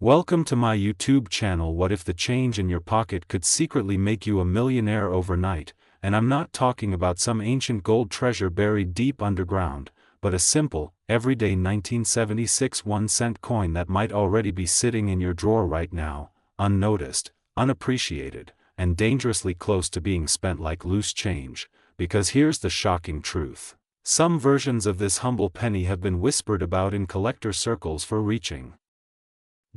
Welcome to my YouTube channel. What if the change in your pocket could secretly make you a millionaire overnight? And I'm not talking about some ancient gold treasure buried deep underground, but a simple, everyday 1976 1-cent coin that might already be sitting in your drawer right now, unnoticed, unappreciated, and dangerously close to being spent like loose change. Because here's the shocking truth. Some versions of this humble penny have been whispered about in collector circles for reaching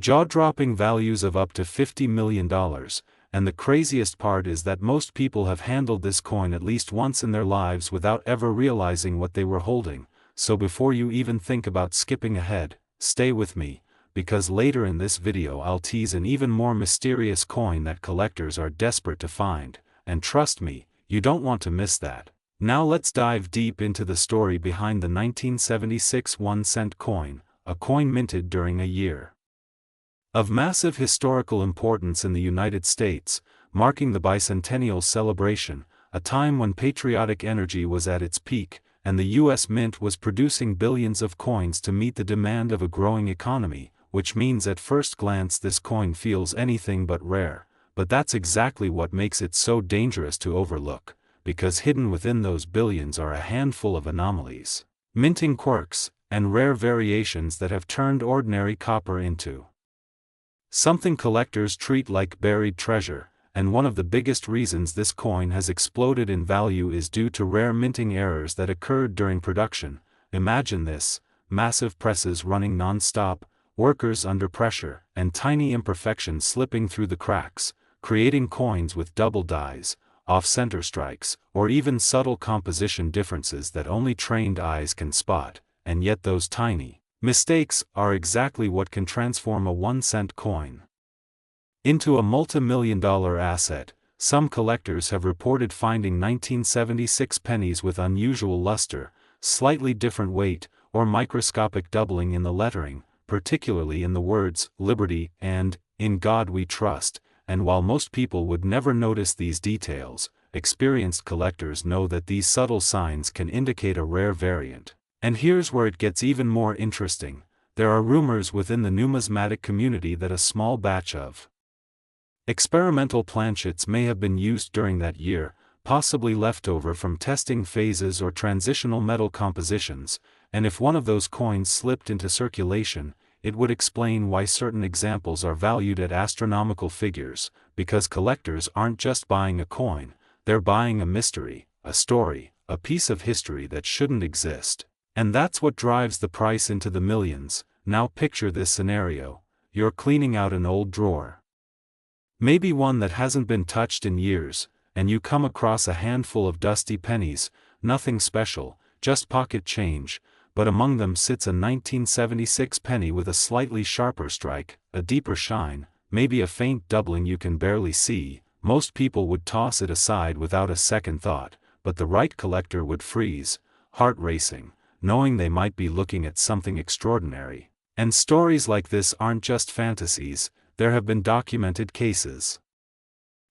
jaw-dropping values of up to $50 million, and the craziest part is that most people have handled this coin at least once in their lives without ever realizing what they were holding. So before you even think about skipping ahead, stay with me, because later in this video I'll tease an even more mysterious coin that collectors are desperate to find, and trust me, you don't want to miss that. Now let's dive deep into the story behind the 1976 1-cent coin, a coin minted during a year of massive historical importance in the United States, marking the bicentennial celebration, a time when patriotic energy was at its peak, and the U.S. Mint was producing billions of coins to meet the demand of a growing economy, which means at first glance this coin feels anything but rare. But that's exactly what makes it so dangerous to overlook, because hidden within those billions are a handful of anomalies, minting quirks, and rare variations that have turned ordinary copper into something collectors treat like buried treasure. And one of the biggest reasons this coin has exploded in value is due to rare minting errors that occurred during production. Imagine this: massive presses running non-stop, workers under pressure, and tiny imperfections slipping through the cracks, creating coins with double dies, off-center strikes, or even subtle composition differences that only trained eyes can spot. And yet those tiny mistakes are exactly what can transform a 1-cent coin into a multi-million-dollar asset. Some collectors have reported finding 1976 pennies with unusual luster, slightly different weight, or microscopic doubling in the lettering, particularly in the words "Liberty" and "In God We Trust." And while most people would never notice these details, experienced collectors know that these subtle signs can indicate a rare variant. And here's where it gets even more interesting. There are rumors within the numismatic community that a small batch of experimental planchets may have been used during that year, possibly leftover from testing phases or transitional metal compositions, and if one of those coins slipped into circulation, it would explain why certain examples are valued at astronomical figures, because collectors aren't just buying a coin, they're buying a mystery, a story, a piece of history that shouldn't exist. And that's what drives the price into the millions. Now picture this scenario: you're cleaning out an old drawer, maybe one that hasn't been touched in years, and you come across a handful of dusty pennies, nothing special, just pocket change, but among them sits a 1976 penny with a slightly sharper strike, a deeper shine, maybe a faint doubling you can barely see. Most people would toss it aside without a second thought, but the right collector would freeze, heart racing, knowing they might be looking at something extraordinary. And stories like this aren't just fantasies. There have been documented cases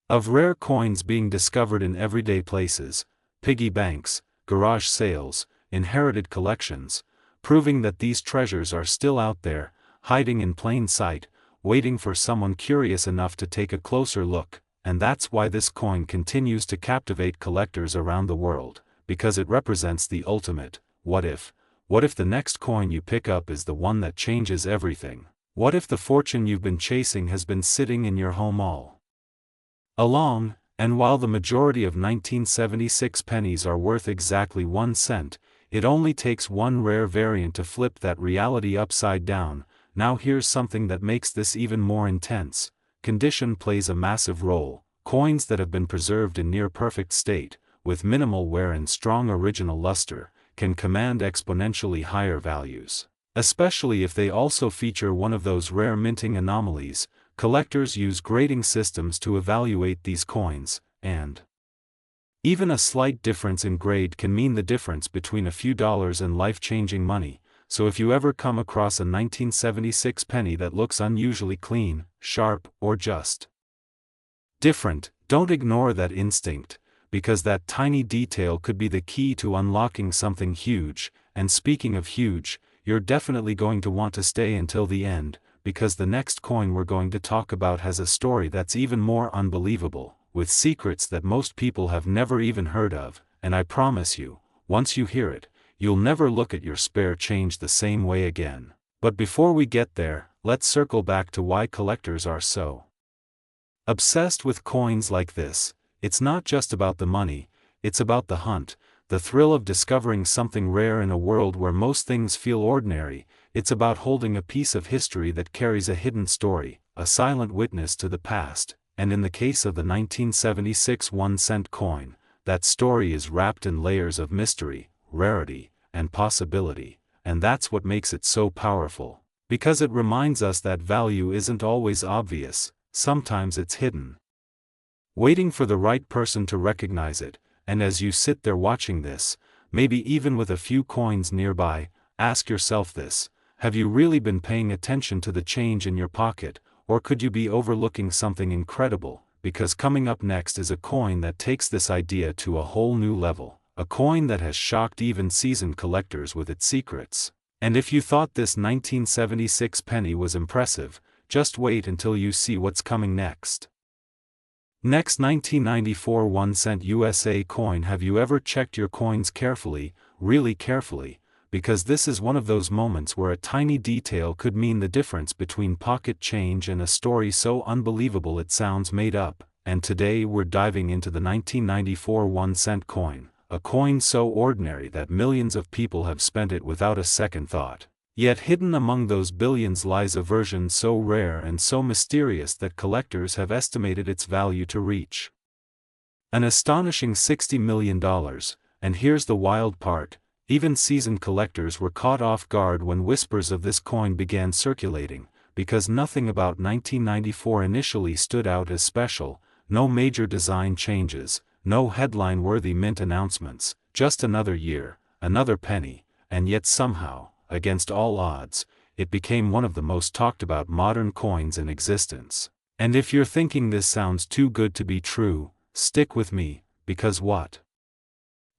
of rare coins being discovered in everyday places, piggy banks, garage sales, inherited collections, proving that these treasures are still out there, hiding in plain sight, waiting for someone curious enough to take a closer look. And that's why this coin continues to captivate collectors around the world, because it represents the ultimate what if. What if the next coin you pick up is the one that changes everything? What if the fortune you've been chasing has been sitting in your home all along? And while the majority of 1976 pennies are worth exactly 1 cent, it only takes one rare variant to flip that reality upside down. Now here's something that makes this even more intense. Condition plays a massive role. Coins that have been preserved in near-perfect state, with minimal wear and strong original luster, can command exponentially higher values. Especially if they also feature one of those rare minting anomalies. Collectors use grading systems to evaluate these coins, and even a slight difference in grade can mean the difference between a few dollars and life-changing money. So if you ever come across a 1976 penny that looks unusually clean, sharp, or just different, don't ignore that instinct, because that tiny detail could be the key to unlocking something huge. And speaking of huge, you're definitely going to want to stay until the end, because the next coin we're going to talk about has a story that's even more unbelievable, with secrets that most people have never even heard of, and I promise you, once you hear it, you'll never look at your spare change the same way again. But before we get there, let's circle back to why collectors are so obsessed with coins like this. It's not just about the money, it's about the hunt, the thrill of discovering something rare in a world where most things feel ordinary. It's about holding a piece of history that carries a hidden story, a silent witness to the past, and in the case of the 1976 1-cent coin, that story is wrapped in layers of mystery, rarity, and possibility, and that's what makes it so powerful, because it reminds us that value isn't always obvious, sometimes it's hidden, waiting for the right person to recognize it. And as you sit there watching this, maybe even with a few coins nearby, ask yourself this: have you really been paying attention to the change in your pocket, or could you be overlooking something incredible? Because coming up next is a coin that takes this idea to a whole new level, a coin that has shocked even seasoned collectors with its secrets. And if you thought this 1976 penny was impressive, just wait until you see what's coming next. Next, 1994 1-cent USA coin. Have you ever checked your coins carefully, really carefully? Because this is one of those moments where a tiny detail could mean the difference between pocket change and a story so unbelievable it sounds made up. And today we're diving into the 1994 1-cent coin, a coin so ordinary that millions of people have spent it without a second thought. Yet hidden among those billions lies a version so rare and so mysterious that collectors have estimated its value to reach an astonishing $60 million. And here's the wild part: even seasoned collectors were caught off guard when whispers of this coin began circulating, because nothing about 1994 initially stood out as special. No major design changes, no headline-worthy mint announcements, just another year, another penny, and yet somehow, against all odds, it became one of the most talked about modern coins in existence. And if you're thinking this sounds too good to be true, stick with me, because what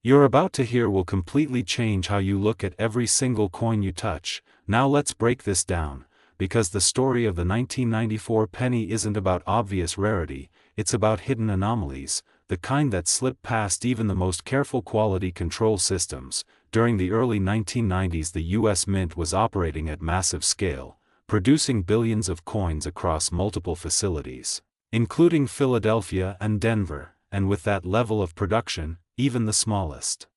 you're about to hear will completely change how you look at every single coin you touch. Now let's break this down, because the story of the 1994 penny isn't about obvious rarity, it's about hidden anomalies, the kind that slip past even the most careful quality control systems. During the early 1990s, the US Mint was operating at massive scale, producing billions of coins across multiple facilities, including Philadelphia and Denver, and with that level of production, even the smallest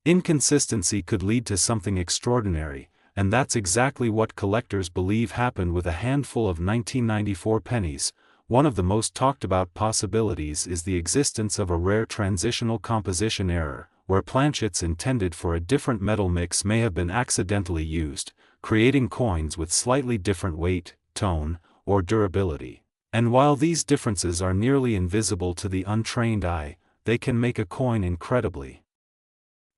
inconsistency could lead to something extraordinary, and that's exactly what collectors believe happened with a handful of 1994 pennies. One of the most talked about possibilities is the existence of a rare transitional composition error, where planchets intended for a different metal mix may have been accidentally used, creating coins with slightly different weight, tone, or durability. And while these differences are nearly invisible to the untrained eye, they can make a coin incredibly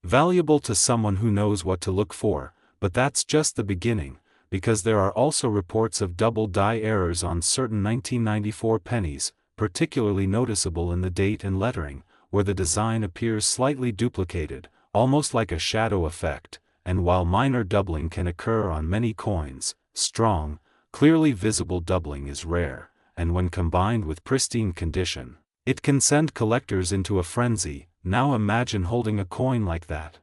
valuable to someone who knows what to look for. But that's just the beginning, because there are also reports of double die errors on certain 1994 pennies, particularly noticeable in the date and lettering, where the design appears slightly duplicated, almost like a shadow effect. And while minor doubling can occur on many coins, strong, clearly visible doubling is rare, and when combined with pristine condition, it can send collectors into a frenzy. Now imagine holding a coin like that.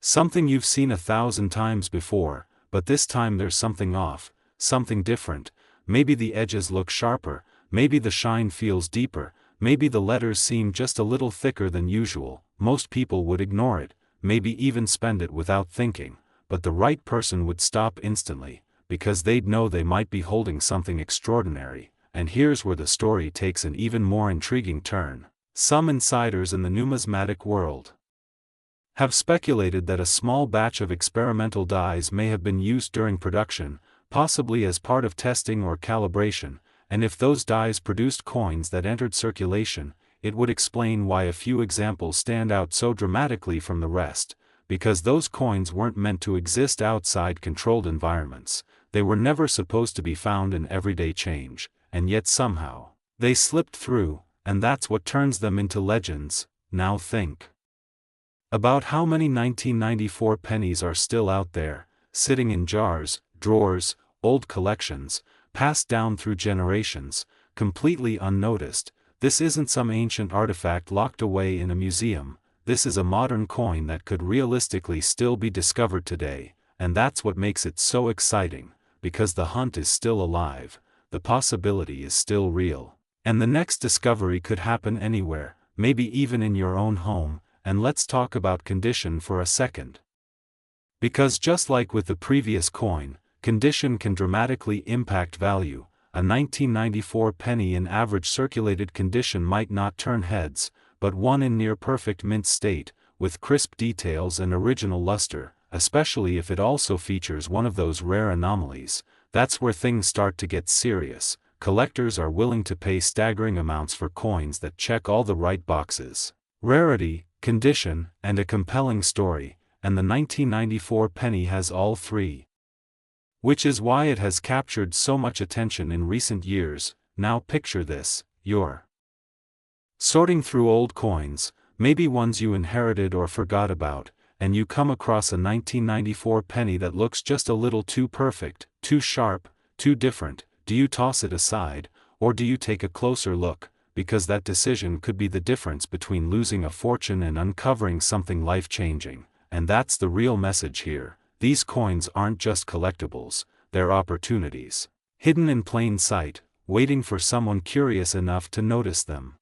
Something you've seen 1,000 times before, but this time there's something off, something different. Maybe the edges look sharper, maybe the shine feels deeper, maybe the letters seem just a little thicker than usual. Most people would ignore it, maybe even spend it without thinking, but the right person would stop instantly, because they'd know they might be holding something extraordinary. And here's where the story takes an even more intriguing turn. Some insiders in the numismatic world have speculated that a small batch of experimental dies may have been used during production, possibly as part of testing or calibration, and if those dies produced coins that entered circulation, it would explain why a few examples stand out so dramatically from the rest, because those coins weren't meant to exist outside controlled environments. They were never supposed to be found in everyday change, and yet somehow they slipped through, and that's what turns them into legends. Now think about how many 1994 pennies are still out there, sitting in jars, drawers, old collections, passed down through generations, completely unnoticed. This isn't some ancient artifact locked away in a museum. This is a modern coin that could realistically still be discovered today, and that's what makes it so exciting, because the hunt is still alive, the possibility is still real. And the next discovery could happen anywhere, maybe even in your own home. And let's talk about condition for a second. Because just like with the previous coin, condition can dramatically impact value. A 1994 penny in average circulated condition might not turn heads, but one in near-perfect mint state, with crisp details and original luster, especially if it also features one of those rare anomalies, that's where things start to get serious. Collectors are willing to pay staggering amounts for coins that check all the right boxes: rarity, condition, and a compelling story, and the 1994 penny has all three. Which is why it has captured so much attention in recent years. Now picture this: you're sorting through old coins, maybe ones you inherited or forgot about, and you come across a 1994 penny that looks just a little too perfect, too sharp, too different. Do you toss it aside, or do you take a closer look? Because that decision could be the difference between losing a fortune and uncovering something life-changing. And that's the real message here. These coins aren't just collectibles, they're opportunities, hidden in plain sight, waiting for someone curious enough to notice them.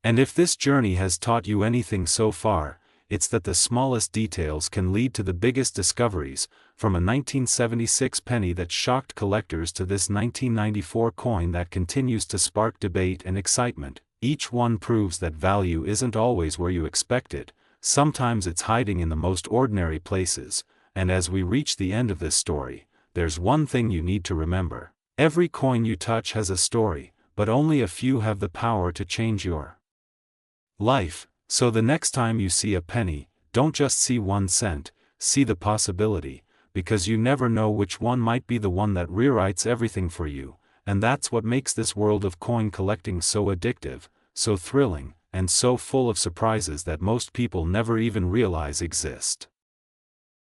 And if this journey has taught you anything so far, it's that the smallest details can lead to the biggest discoveries. From a 1976 penny that shocked collectors to this 1994 coin that continues to spark debate and excitement, each one proves that value isn't always where you expect it. Sometimes it's hiding in the most ordinary places. And as we reach the end of this story, there's one thing you need to remember: every coin you touch has a story, but only a few have the power to change your life. So the next time you see a penny, don't just see 1 cent, see the possibility, because you never know which one might be the one that rewrites everything for you. And that's what makes this world of coin collecting so addictive, so thrilling, and so full of surprises that most people never even realize exist.